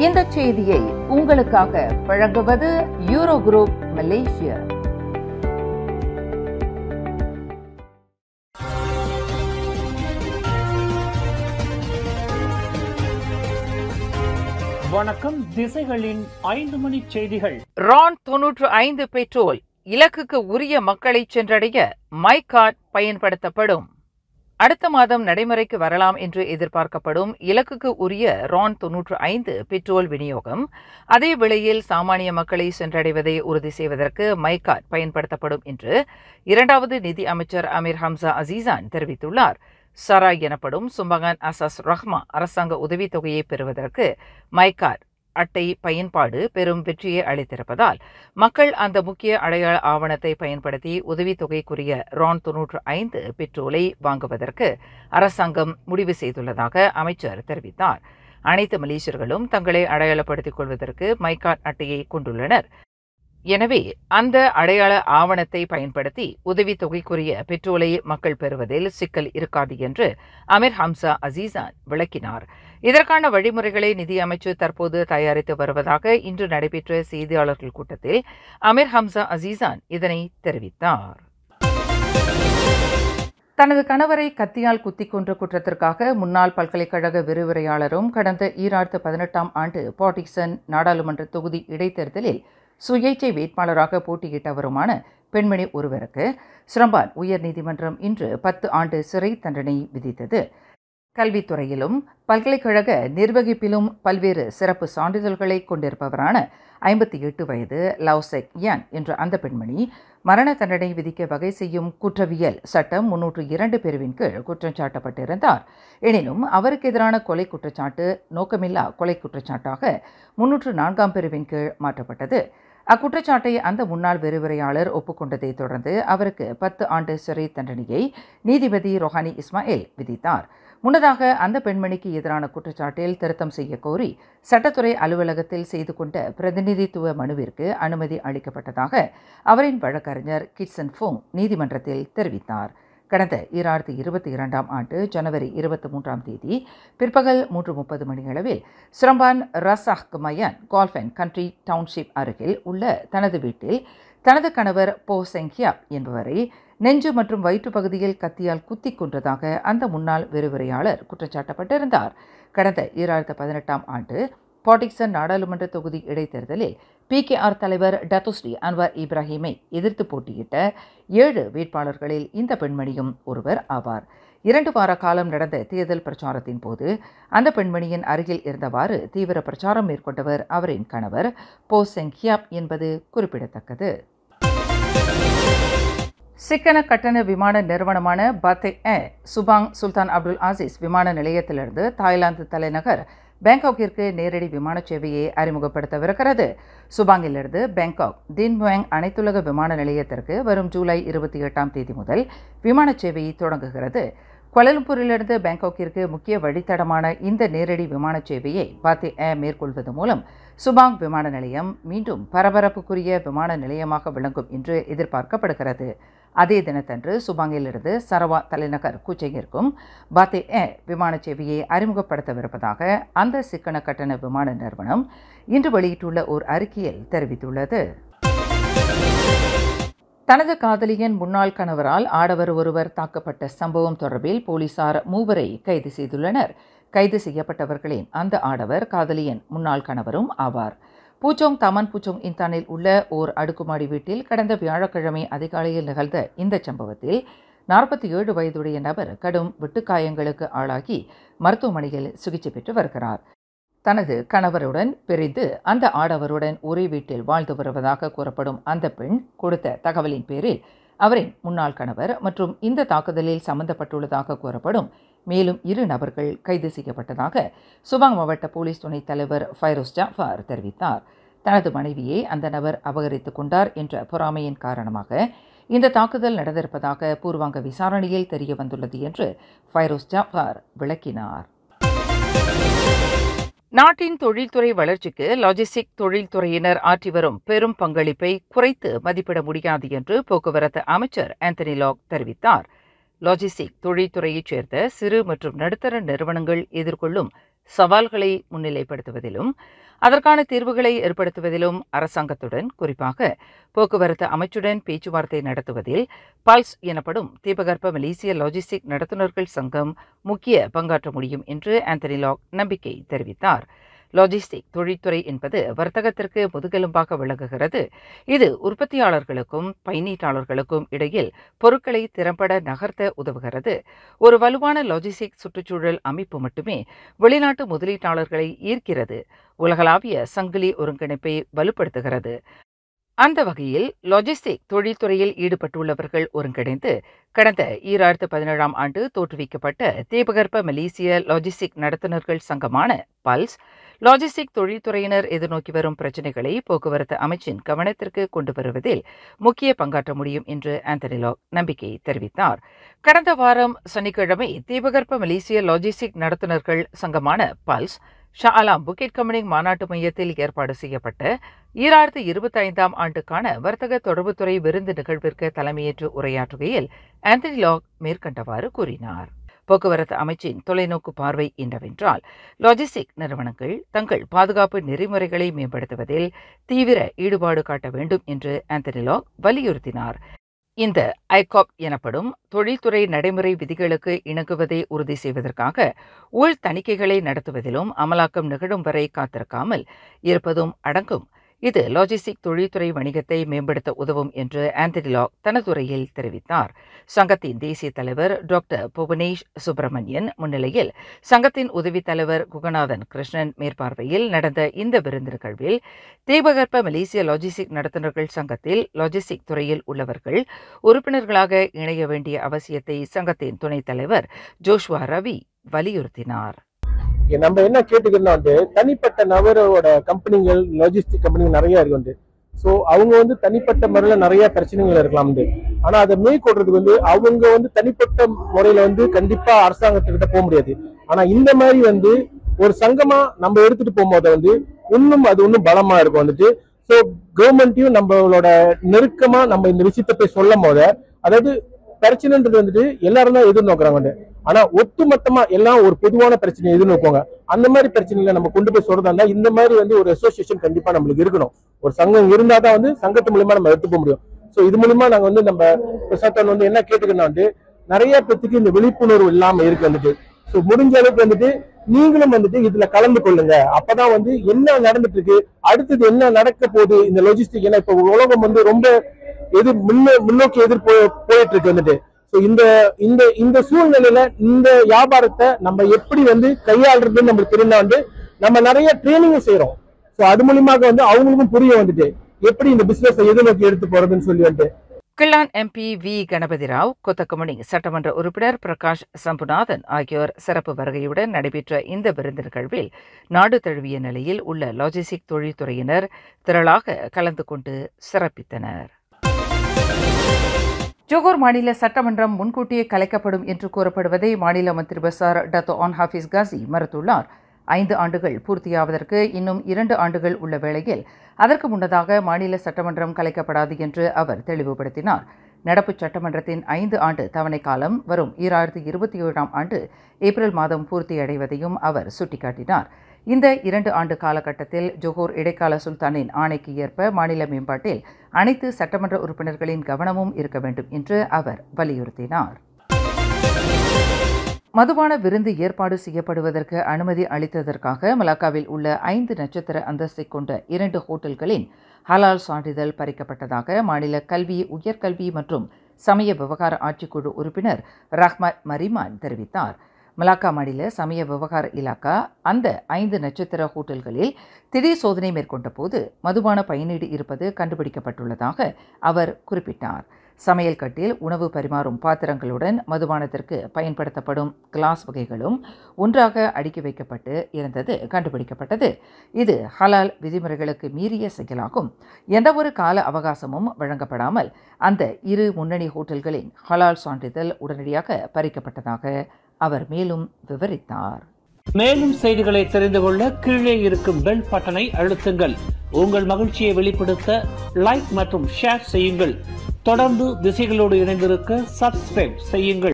இந்த செய்தியை உங்களுக்காக வழங்குவது யூரோ குரூப் மலேசியா. வணக்கம். திசைகளின் 5 மணி செய்திகள். ரான் 95 பெட்ரோல் இலக்குக்கு உரிய மக்களை சென்றடைய மை கார்டு பயன்படுத்தப்படும். அடுத்த மாதம் நடைமுறைக்கு வரலாம் என்று எதிர்பார்க்கப்படும் இலக்குக்கு உரிய ரான் 95 பெட்ரோல் விநியோகம் அதே வேளையில் சாமானிய மக்களை சென்றடைவதை உறுதி செய்வதற்கு மை கார்டு பயன்படுத்தப்படும் என்று இரண்டாவது நிதி அமைச்சர் அமீர் ஹம்சா அசீசான் தெரிவித்துள்ளார். சராய் எனப்படும் சும்பகான் அசாஸ் ரஹ்மா அரசாங்க உதவித்தொகையை பெறுவதற்கு மை கார்டு அட்டை பயன்பாடு பெரும் வெற்றியை அளித்திருப்பதால் மக்கள் அந்த முக்கிய அடையாள ஆவணத்தை பயன்படுத்தி உதவித்தொகைக்குரிய ரான் 95 பெட்ரோலை வாங்குவதற்கு அரசாங்கம் முடிவு செய்துள்ளதாக அமைச்சர் தெரிவித்தார். அனைத்து மலேசியர்களும் தங்களை அடையாளப்படுத்திக் கொள்வதற்கு மை கார்டு அட்டையை கொண்டுள்ளனர். எனவே அந்த அடையாள ஆவணத்தை பயன்படுத்தி உதவித்தொகைக்குரிய பெட்ரோலை மக்கள் பெறுவதில் சிக்கல் இருக்காது என்று அமீர் ஹம்சா அசீசான் விளக்கினார். இதற்கான வழிமுறைகளை நிதி அமைச்சர் தற்போது தயாரித்து வருவதாக இன்று நடைபெற்ற செய்தியாளர்கள் கூட்டத்தில் அமீர் ஹம்சா அசீசான் இதனை தெரிவித்தார். தனது கணவரை கத்தியால் குத்திக் கொன்ற குற்றத்திற்காக முன்னாள் பல்கலைக்கழக விரிவுரையாளரும் கடந்த 2018ஆம் ஆண்டு பாட்டிக்சன் நாடாளுமன்ற தொகுதி இடைத்தேர்தலில் சுயேட்சை வேட்பாளராக போட்டியிட்டவருமான பெண்மணி ஒருவருக்கு ஸ்ரம்பான் உயர்நீதிமன்றம் இன்று 10 ஆண்டு சிறை தண்டனை விதித்தது. கல்வித்துறையிலும் பல்கலைக்கழக நிர்வகிப்பிலும் பல்வேறு சிறப்பு சான்றிதழ்களை கொண்டிருப்பவரான 58 வயது லவ்செக் யான் என்ற அந்த பெண்மணி மரண தண்டனை விதிக்க வகை செய்யும் குற்றவியல் சட்டம் 302 பிரிவின் கீழ் குற்றம் சாட்டப்பட்டிருந்தார். எனினும் அவருக்கு எதிரான கொலை குற்றச்சாட்டு நோக்கமில்லா கொலை குற்றச்சாட்டாக 304ஆம் பிரிவின் கீழ் மாற்றப்பட்டது. அக்குற்றச்சாட்டை அந்த முன்னாள் விரிவுரையாளர் ஒப்புக்கொண்டதை தொடர்ந்து அவருக்கு 10 ஆண்டு சிறை தண்டனையை நீதிபதி ரொஹானி இஸ்மாயில் விதித்தார். முன்னதாக அந்த பெண்மணிக்கு எதிரான குற்றச்சாட்டில் திருத்தம் செய்ய கோரி சட்டத்துறை அலுவலகத்தில் செய்து கொண்ட பிரதிநிதித்துவ மனுவிற்கு அனுமதி அளிக்கப்பட்டதாக அவரின் வழக்கறிஞர் கிட்சன் ஃபோங் நீதிமன்றத்தில் தெரிவித்தார். கடந்த 2022ஆம் ஆண்டு ஜனவரி 23ஆம் தேதி பிற்பகல் 3:30 மணியளவில் ஸ்ரம்பான் ரசாஹ் மயான் கால்ஃப் அண்ட் கண்ட்ரி டவுன்ஷிப் அருகில் உள்ள தனது வீட்டில் தனது கணவர் போ செங்கியாப் என்பவரை நெஞ்சு மற்றும் வயிற்று பகுதியில் கத்தியால் குத்திக் கொன்றதாக அந்த முன்னாள் விரிவுரையாளர் குற்றச்சாட்டப்பட்டிருந்தார். கடந்த 2018ஆம் ஆண்டு பாட்டிக்சன் நாடாளுமன்ற தொகுதி இடைத்தேர்தலில் PKR தலைவர் டத்துஸ்ரீ அன்வார் இப்ராஹிமை எதிர்த்து போட்டியிட்ட 7 வேட்பாளர்களில் இந்த பெண்மணியும் ஒருவர் ஆவார். 2 வார காலம் நடந்த தேர்தல் பிரச்சாரத்தின் போது அந்த பெண்மணியின் அருகில் இருந்தவாறு தீவிர பிரச்சாரம் மேற்கொண்டவர் அவரின் கணவர் போ செங்கியாப் என்பது குறிப்பிடத்தக்கது. சிக்கன கட்டண விமான நிறுவனமான பாத்தே சுபாங் சுல்தான் அப்துல் அசீஸ் விமான நிலையத்திலிருந்து தாய்லாந்து தலைநகர் பேங்காக்கிற்கு நேரடி விமான சேவையை அறிமுகப்படுத்தவிருக்கிறது. சுபாங்கிலிருந்து பேங்காக் தின் முவாங் அனைத்துலக விமான நிலையத்திற்கு வரும் ஜூலை 28ஆம் தேதி முதல் விமான சேவையை தொடங்குகிறது. கோலாலம்பூரிலிருந்து பேங்காக்கிற்கு முக்கிய வழித்தடமான இந்த நேரடி விமான சேவையை பாத்தே மேற்கொள்வது மூலம் சுபாங் விமான நிலையம் மீண்டும் பரபரப்புக்குரிய விமான நிலையமாக விளங்கும் என்று எதிர்பார்க்கப்படுகிறது. அதே தினத்தன்று சுபாங்கிலிருந்து சரவா தலைநகர் கூச்சையிற்கும் பாத்தே விமான சேவையை அறிமுகப்படுத்தவிருப்பதாக அந்த சிக்கன கட்டண விமான நிறுவனம் இன்று வெளியிட்டுள்ள ஒரு அறிக்கையில் தெரிவித்துள்ளது. தனது காதலியின் முன்னாள் கணவரால் ஆடவர் ஒருவர் தாக்கப்பட்ட சம்பவம் தொடர்பில் போலீசார் 3 கைது செய்துள்ளனர். கைது செய்யப்பட்டவர்களின் அந்த ஆடவர் காதலியின் முன்னாள் கணவரும் ஆவார். பூச்சோங் தமன் பூச்சோங் இந்தானில் உள்ள ஓர் அடுக்குமாடி வீட்டில் கடந்த வியாழக்கிழமை அதிகாலையில் நிகழ்ந்த இந்த சம்பவத்தில் 47 வயதுடைய நபர் கடும் வெட்டுக்காயங்களுக்கு ஆளாகி மருத்துவமனையில் சிகிச்சை பெற்று வருகிறார். தனது கணவருடன் பிரிந்து அந்த ஆடவருடன் ஒரே வீட்டில் வாழ்ந்து வருவதாக கூறப்படும் அந்த பெண் கொடுத்த தகவலின் பேரில் அவரின் முன்னாள் கணவர் மற்றும் இந்த தாக்குதலில் சம்பந்தப்பட்டுள்ளதாக கூறப்படும் மேலும் 2 நபர்கள் கைது செய்யப்பட்டதாக சுபாங் மாவட்ட போலீஸ் துணைத் தலைவர் ஃபைரோஸ் ஜாஃபர் தெரிவித்தார். தனது மனைவியை அந்த நபர் அபகரித்துக் கொண்டார் என்ற பொறாமையின் காரணமாக இந்த தாக்குதல் நடந்திருப்பதாக பூர்வாங்க விசாரணையில் தெரிய வந்துள்ளது என்று ஃபைரோஸ் ஜாஃபர் விளக்கினார். நாட்டின் தொழில்துறை வளர்ச்சிக்கு லாஜிஸ்டிக் தொழில்துறையினர் ஆற்றி வரும் பெரும் பங்களிப்பை குறைத்து மதிப்பிட முடியாது என்று போக்குவரத்து அமைச்சர் ஆந்தனி லாக் தெரிவித்தார். லாஜிஸ்டிக் தொழில்துறையைச் சேர்ந்த சிறு மற்றும் நடுத்தர நிறுவனங்கள் எதிர்கொள்ளும் சவால்களை முன்னிலைப்படுத்துவதிலும் அதற்கான தீர்வுகளை ஏற்படுத்துவதிலும் அரசாங்கத்துடன், குறிப்பாக போக்குவரத்து அமைச்சுடன் பேச்சுவார்த்தை நடத்துவதில் பல்ஸ் எனப்படும் தீபகற்ப மலேசிய லாஜிஸ்டிக் நடத்துனர்கள் சங்கம் முக்கிய பங்காற்ற முடியும் என்று ஆந்தனி லாக் நம்பிக்கை தெரிவித்தார். லாஜிஸ்டிக் தொழில்துறை என்பது வர்த்தகத்திற்கு முதுகெலும்பாக விளங்குகிறது. இது உற்பத்தியாளர்களுக்கும் பயனீட்டாளர்களுக்கும் இடையில் பொருட்களை திறம்பட நகர்த்த உதவுகிறது. ஒரு வலுவான லாஜிஸ்டிக் சுற்றுச்சூழல் அமைப்பு மட்டுமே வெளிநாட்டு முதலீட்டாளர்களை ஈர்க்கிறது, உலகளாவிய சங்கிலி ஒருங்கிணைப்பை வலுப்படுத்துகிறது. அந்த வகையில் லாஜிஸ்டிக் தொழில்துறையில் ஈடுபட்டுள்ளவர்கள் ஒருங்கிணைந்து கடந்த 2017ஆம் ஆண்டு தோற்றுவிக்கப்பட்ட தீபகற்ப மலேசிய லாஜிஸ்டிக் நடத்துனர்கள் சங்கமான பல்ஸ், லாஜிஸ்டிக் தொழில்துறையினர் எதிர்நோக்கி வரும் பிரச்சினைகளை போக்குவரத்து அமைச்சின் கவனத்திற்கு கொண்டு வருவதில் முக்கிய பங்காற்ற முடியும் என்று ஆந்தனி லாக் நம்பிக்கை தெரிவித்தார். கடந்த வாரம் சனிக்கிழமை தீபகற்ப மலேசிய லாஜிஸ்டிக் நடத்துனர்கள் சங்கமான பல்ஸ் ஷா அலாம் புக்கிட் கம்பெனிங் மாநாட்டு மையத்தில் ஏற்பாடு செய்யப்பட்ட 2025ஆம் ஆண்டுக்கான வர்த்தக தொடர்புத்துறை விருந்து நிகழ்விற்கு தலைமையேற்று உரையாற்றுகையில் ஆந்தனி லாக் மேற்கண்டவாறு கூறினார். போக்குவரத்து அமைச்சின் தொலைநோக்கு பார்வை என்னவென்றால், லாஜிஸ்டிக் நிறுவனங்கள் தங்கள் பாதுகாப்பு நெறிமுறைகளை மேம்படுத்துவதில் தீவிர ஈடுபாடு காட்ட வேண்டும் என்று ஆந்தனி லாக் வலியுறுத்தினார். இந்த ஐகாப் எனப்படும் தொழில்துறை நடைமுறை விதிகளுக்கு இணங்குவதை உறுதி செய்வதற்காக உள் தணிக்கைகளை நடத்துவதிலும் அமலாக்கம் நிகழும் வரை காத்திருக்காமல் இருப்பதும் அடங்கும். இது லாஜிஸ்டிக் தொழில்துறை வணிகத்தை மேம்படுத்த உதவும் என்று ஆந்தனி லாக் தனது உரையில் தெரிவித்தார். சங்கத்தின் தேசிய தலைவர் டாக்டர் புவனேஷ் சுப்பிரமணியன் முன்னிலையில் சங்கத்தின் உதவித் தலைவர் குகநாதன் கிருஷ்ணன் மேற்பார்வையில் நடந்த இந்த விருந்து நிகழ்வில் தீபகற்ப மலேசிய லாஜிஸ்டிக் நடத்துனர்கள் சங்கத்தில் லாஜிஸ்டிக் துறையில் உள்ளவர்கள் உறுப்பினர்களாக இணைய வேண்டிய அவசியத்தை சங்கத்தின் துணைத் தலைவர் ஜோஷ்வா ரவி வலியுறுத்தினார். நம்ம என்ன கேட்டுக்கிறோம், தனிப்பட்ட நபரோட கம்பெனிகள், லாஜிஸ்டிக் கம்பெனிகள் நிறைய இருக்கு. ஸோ அவங்க தனிப்பட்ட முறையில் நிறைய பிரச்சனைகள் இருக்கலாம். ஆனா அதை மேற்கொள்றதுக்கு அவங்க தனிப்பட்ட முறையில கண்டிப்பா அரசாங்கத்துக்கிட்ட போக முடியாது. ஆனா இந்த மாதிரி ஒரு சங்கமா நம்ம எடுத்துட்டு போகும்போது இன்னும் அது இன்னும் பலமா இருக்கும். ஸோ கவர்மெண்ட்டையும் நம்மளோட நெருக்கமா நம்ம இந்த விஷயத்த போய் சொல்லும் போது, அதாவது பிரச்சனைன்றது எல்லாரும் தான் எதிர்நோக்குறாங்க. ஆனா ஒட்டுமொத்தமா எல்லாம் ஒரு பொதுவான பிரச்சனையை எதிர்நோக்குவாங்க. அந்த மாதிரி பிரச்சனைகளை நம்ம கொண்டு போய் சொல்றதா இருந்தா இந்த மாதிரி ஒரு அசோசியேஷன் கண்டிப்பா நம்மளுக்கு இருக்கணும். ஒரு சங்கம் இருந்தா தான் சங்கத்து மூலியமா நம்ம எடுத்து போக முடியும். ஸோ இது மூலியமா நாங்க நம்ம பிரசாத்தன் என்ன கேட்டுக்கணும், நிறைய பேத்துக்கு இந்த விழிப்புணர்வு இல்லாம இருக்கு. ஸோ முடிஞ்ச அளவுக்கு நீங்களும் இதுல கலந்து கொள்ளுங்க. அப்பதான் என்ன நடந்துட்டு இருக்கு, அடுத்தது என்ன நடக்க போகுது இந்த லாஜிஸ்டிக். ஏன்னா இப்ப உலகம் ரொம்ப முன்னோக்கி போயிட்டு இருக்கு. ஸோ இந்த சூழ்நிலையில இந்த வியாபாரத்தை நம்ம எப்படி கையாளுறதுன்னு நம்மளுக்கு தெரிஞ்சா நம்ம நிறைய ட்ரைனிங் செய்யறோம். ஸோ அது மூலியமாக அவங்களுக்கும் புரிய எப்படி இந்த பிசினஸ் எதிர்நோக்கி எடுத்து போறதுன்னு சொல்லி Klang MP V Ganapathy Rao, Kota Kemuning சட்டமன்ற உறுப்பினர் பிரகாஷ் சம்புநாதன் ஆகியோர் சிறப்பு வருகையுடன் நடைபெற்ற இந்த விருந்து நிகழ்வில் நாடு தழுவிய நிலையில் உள்ள லாஜிஸ்டிக் தொழில்துறையினர் திரளாக கலந்து கொண்டு சிறப்பித்தனர். ஜோகூர் மாநில சட்டமன்றம் முன்கூட்டியே கலைக்கப்படும் என்று கூறப்படுவதை மாநில மந்திரி பசார் டத்தோ ஆன் ஹாஃபிஸ் காசி மறுத்துள்ளார். 5 ஆண்டுகள் பூர்த்தியாவதற்கு இன்னும் 2 ஆண்டுகள் உள்ள வேளையில் அதற்கு முன்னதாக மாநில சட்டமன்றம் கலைக்கப்படாது என்று அவர் தெளிவுபடுத்தினார். நடப்பு சட்டமன்றத்தின் 5 ஆண்டு தவணை காலம் வரும் 2027ஆம் ஆண்டு ஏப்ரல் மாதம் பூர்த்தியடைவதையும் அவர் சுட்டிக்காட்டினார். இந்த 2 ஆண்டு காலகட்டத்தில் ஜோகூர் இடைக்கால சுல்தானின் ஆணைக்கு ஏற்ப மாநில மேம்பாட்டில் அனைத்து சட்டமன்ற உறுப்பினர்களின் கவனமும் இருக்க வேண்டும் என்று அவர் வலியுறுத்தினார். மதுபான விருந்து ஏற்பாடு செய்யப்படுவதற்கு அனுமதி அளித்ததற்காக மலாக்காவில் உள்ள 5 நட்சத்திர அந்தஸ்தை கொண்ட 2 ஹோட்டல்களின் ஹலால் சான்றிதழ் பறிக்கப்பட்டதாக மாநில கல்வி, உயர்கல்வி மற்றும் சமய விவகார ஆட்சிக்குழு உறுப்பினர் ரஹ்மத் மரிமான் தெரிவித்தார். மலாக்கா மாநில சமய விவகார இலாக்கா அந்த 5 நட்சத்திர ஹோட்டல்களில் திடீர் சோதனை மேற்கொண்ட போது மதுபான பயனீடு இருப்பது கண்டுபிடிக்கப்பட்டுள்ளதாக அவர் குறிப்பிட்டார். சமையல் கட்டில் உணவு பரிமாறும் பாத்திரங்களுடன் மதுபானத்திற்கு பயன்படுத்தப்படும் கிளாஸ் வகைகளும் ஒன்றாக அடுக்கி வைக்கப்பட்டு இருந்தது கண்டுபிடிக்கப்பட்டது. இது ஹலால் விதிமுறைகளுக்கு மீறிய செயலாகும். எந்தவொரு கால அவகாசமும் வழங்கப்படாமல் அந்த 2 முன்னணி ஹோட்டல்களின் ஹலால் சான்றிதழ் உடனடியாக பறிக்கப்பட்டதாக அவர் மேலும் விவரித்தார். மேலும் செய்திகளை தெரிந்து கொள்ள கீழே இருக்கும் பெல் பட்டனை அழுத்துங்கள். உங்கள் மகிழ்ச்சியை வெளிப்படுத்த லைக் மற்றும் ஷேர் செய்யுங்கள். தொடர்ந்து திசைகளோடு இணைந்திருக்க சப்ஸ்கிரைப் செய்யுங்கள்.